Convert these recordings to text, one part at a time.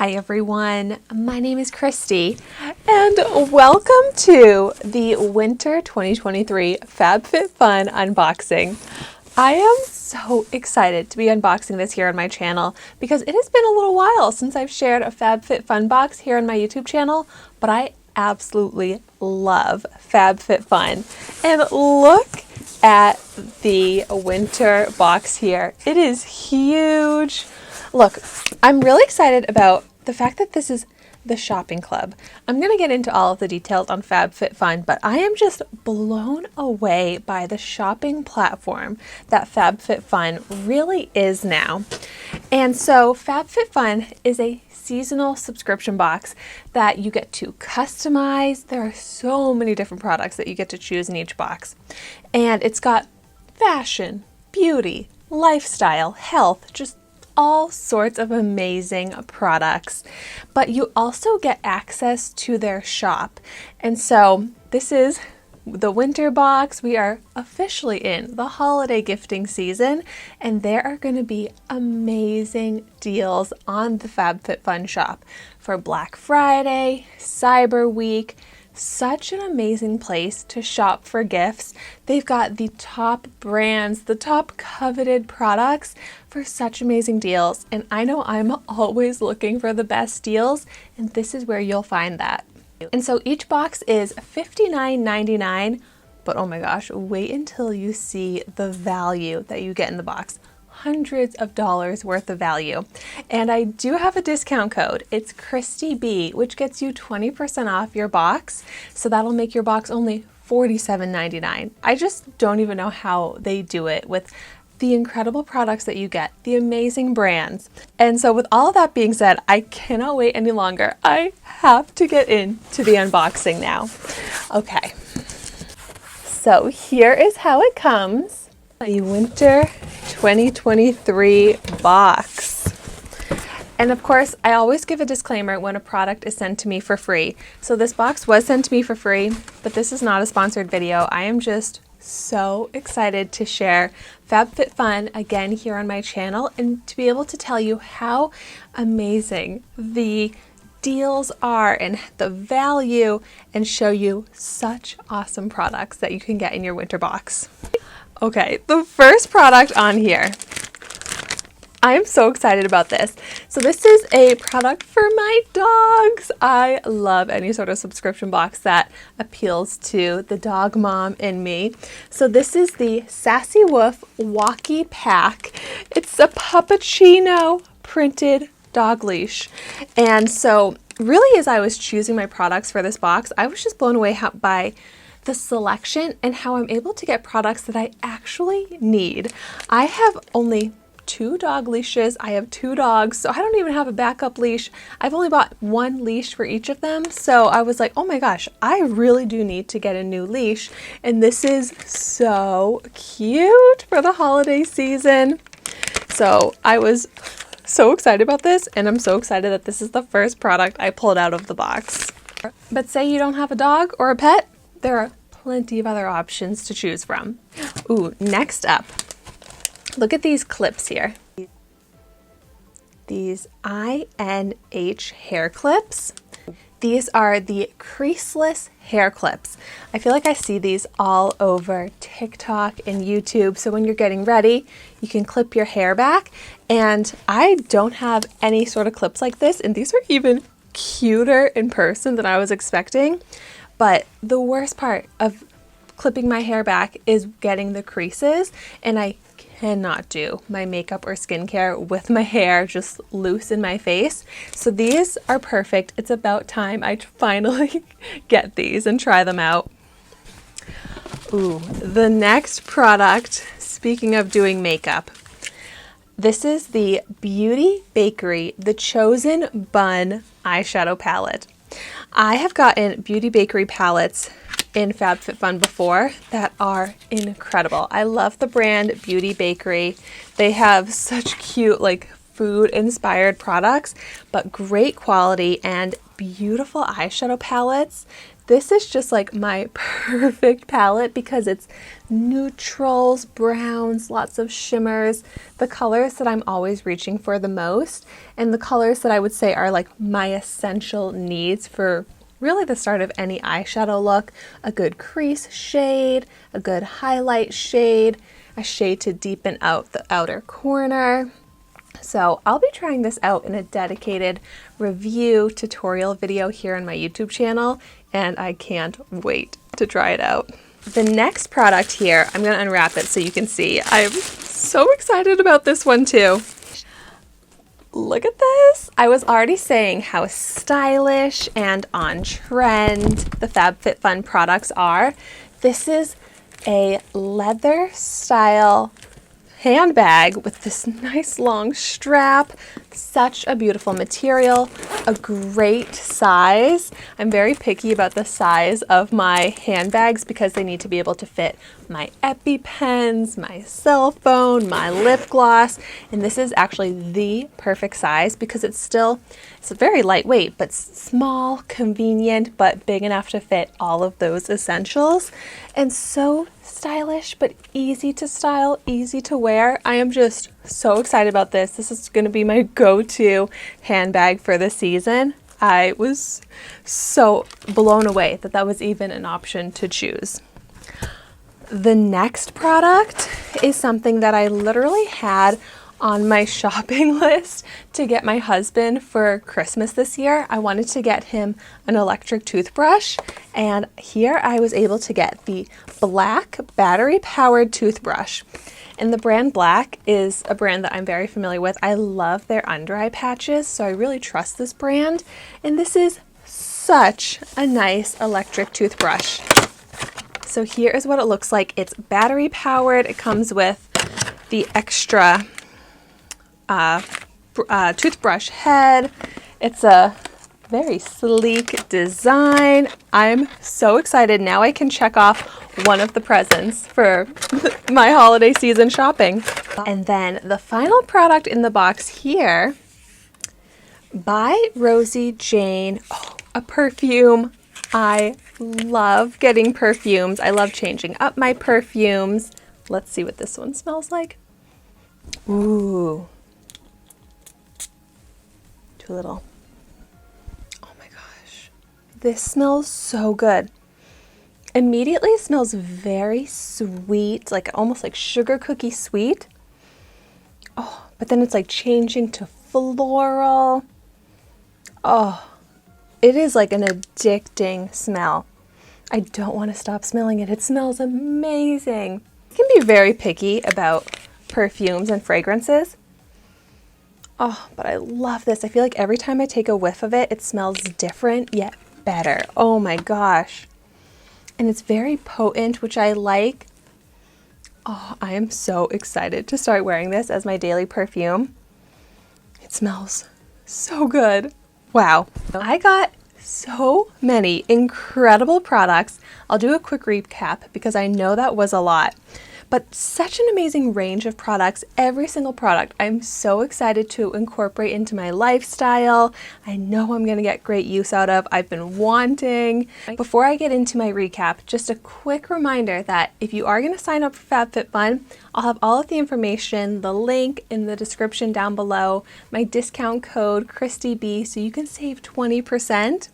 Hi everyone, my name is Christy and welcome to the Winter 2023 FabFitFun unboxing. I am so excited to be unboxing this here on my channel because it has been a little while since I've shared a FabFitFun box here on my YouTube channel, but I absolutely love FabFitFun. And look at the winter box here. It is huge. Look, I'm really excited about the fact that this is the shopping club. I'm going to get into all of the details on FabFitFun, but I am just blown away by the shopping platform that FabFitFun really is now. And so FabFitFun is a seasonal subscription box that you get to customize. There are so many different products that you get to choose in each box. And it's got fashion, beauty, lifestyle, health, just all sorts of amazing products, but you also get access to their shop. And so this is the winter box. We are officially in the holiday gifting season, and there are going to be amazing deals on the FabFitFun shop for Black Friday, Cyber Week. Such an amazing place to shop for gifts. They've got the top brands, the top coveted products for such amazing deals. And I know I'm always looking for the best deals, and this is where you'll find that. And so each box is $59.99, but oh my gosh, wait until you see the value that you get in the box. Hundreds of dollars worth of value. And I do have a discount code. It's ChristyB, which gets you 20% off your box. So that'll make your box only $47.99. I just don't even know how they do it with the incredible products that you get, the amazing brands. And so with all of that being said, I cannot wait any longer. I have to get into the unboxing now. Okay. So here is how it comes. The winter 2023 box. And of course, I always give a disclaimer when a product is sent to me for free. So this box was sent to me for free, but this is not a sponsored video. I am just so excited to share FabFitFun again here on my channel and to be able to tell you how amazing the deals are and the value and show you such awesome products that you can get in your winter box. Okay, the first product on here. I am so excited about this. So this is a product for my dogs. I love any sort of subscription box that appeals to the dog mom in me. So this is the Sassy Wolf Walkie Pack. It's a puppuccino printed dog leash. And so really, as I was choosing my products for this box, I was just blown away by the selection and how I'm able to get products that I actually need. I have only 2 dog leashes. I have 2 dogs, so I don't even have a backup leash. I've only bought 1 leash for each of them. So I was like, oh my gosh, I really do need to get a new leash. And this is so cute for the holiday season. So I was so excited about this, and I'm so excited that this is the first product I pulled out of the box. But say you don't have a dog or a pet, there are plenty of other options to choose from. Ooh, next up, look at these clips here. These INH hair clips. These are the creaseless hair clips. I feel like I see these all over TikTok and YouTube. So when you're getting ready, you can clip your hair back. And I don't have any sort of clips like this. And these are even cuter in person than I was expecting. But the worst part of clipping my hair back is getting the creases, and I cannot do my makeup or skincare with my hair just loose in my face. So these are perfect. It's about time I finally get these and try them out. Ooh, the next product, speaking of doing makeup, this is the Beauty Bakery The Chosen Bun eyeshadow palette. I have gotten Beauty Bakery palettes in FabFitFun before that are incredible. I love the brand Beauty Bakery. They have such cute like food inspired products, but great quality and beautiful eyeshadow palettes. This is just like my perfect palette because it's neutrals, browns, lots of shimmers, the colors that I'm always reaching for the most, and the colors that I would say are like my essential needs for really the start of any eyeshadow look. A good crease shade, a good highlight shade, a shade to deepen out the outer corner. So I'll be trying this out in a dedicated review tutorial video here on my YouTube channel, and I can't wait to try it out. The next product here, I'm going to unwrap it so you can see. I'm so excited about this one too. Look at this. I was already saying how stylish and on trend the FabFitFun products are. This is a leather style handbag with this nice long strap. Such a beautiful material, a great size. I'm very picky about the size of my handbags because they need to be able to fit my EpiPens, my cell phone, my lip gloss, and this is actually the perfect size because it's very lightweight, but small, convenient, but big enough to fit all of those essentials, and so stylish, but easy to style, easy to wear. I am just so excited about this. This is going to be my go-to handbag for the season. I was so blown away that that was even an option to choose. The next product is something that I literally had on my shopping list to get my husband for Christmas this year. I wanted to get him an electric toothbrush, and here I was able to get the Black battery-powered toothbrush. And the brand Black is a brand that I'm very familiar with. I love their under-eye patches, so I really trust this brand. And this is such a nice electric toothbrush. So here is what it looks like. It's battery powered. It comes with the extra toothbrush head. It's a very sleek design. I'm so excited. Now I can check off one of the presents for my holiday season shopping. And then the final product in the box here, by Rosie Jane, a perfume. I love getting perfumes. I love changing up my perfumes. Let's see what this one smells like. Ooh. Too little. Oh my gosh. This smells so good. Immediately it smells very sweet, like almost like sugar cookie sweet. Oh, but then it's like changing to floral. Oh. It is like an addicting smell. I don't want to stop smelling it. It smells amazing. I can be very picky about perfumes and fragrances. Oh, but I love this. I feel like every time I take a whiff of it, it smells different yet better. Oh my gosh. And it's very potent, which I like. Oh, I am so excited to start wearing this as my daily perfume. It smells so good. Wow. I got so many incredible products. I'll do a quick recap because I know that was a lot, but such an amazing range of products. Every single product I'm so excited to incorporate into my lifestyle. I know I'm going to get great use out of. I've been wanting. Before I get into my recap, just a quick reminder that if you are going to sign up for FabFitFun, I'll have all of the information, the link in the description down below, my discount code ChristyB, so you can save 20%.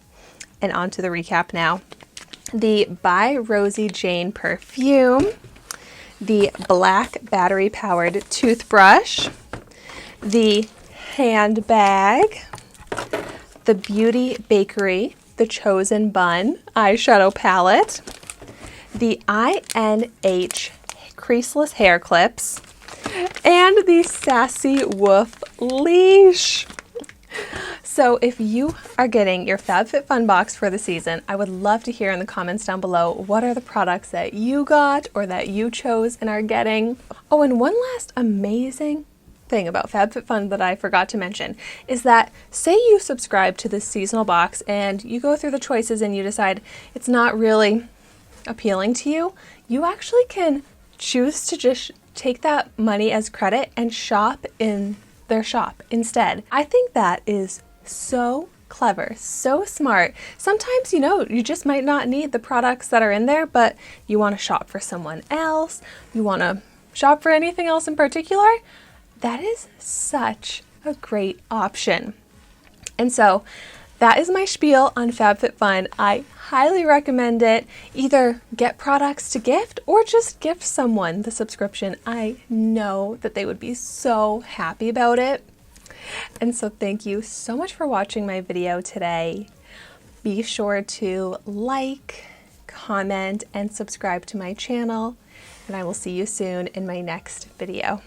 And on to the recap now. The by Rosie Jane perfume, the Black battery-powered toothbrush, the handbag, the Beauty Bakery, the Chosen Bun eyeshadow palette, the INH creaseless hair clips, and the Sassy Wolf leash. So if you are getting your FabFitFun box for the season, I would love to hear in the comments down below what are the products that you got or that you chose and are getting. Oh, and one last amazing thing about FabFitFun that I forgot to mention is that say you subscribe to this seasonal box and you go through the choices and you decide it's not really appealing to you, you actually can choose to just take that money as credit and shop in their shop instead. I think that is so clever, so smart. Sometimes, you just might not need the products that are in there, but you want to shop for someone else. You want to shop for anything else in particular. That is such a great option. And so that is my spiel on FabFitFun. I highly recommend it. Either get products to gift or just gift someone the subscription. I know that they would be so happy about it. And so thank you so much for watching my video today. Be sure to like, comment, and subscribe to my channel, and I will see you soon in my next video.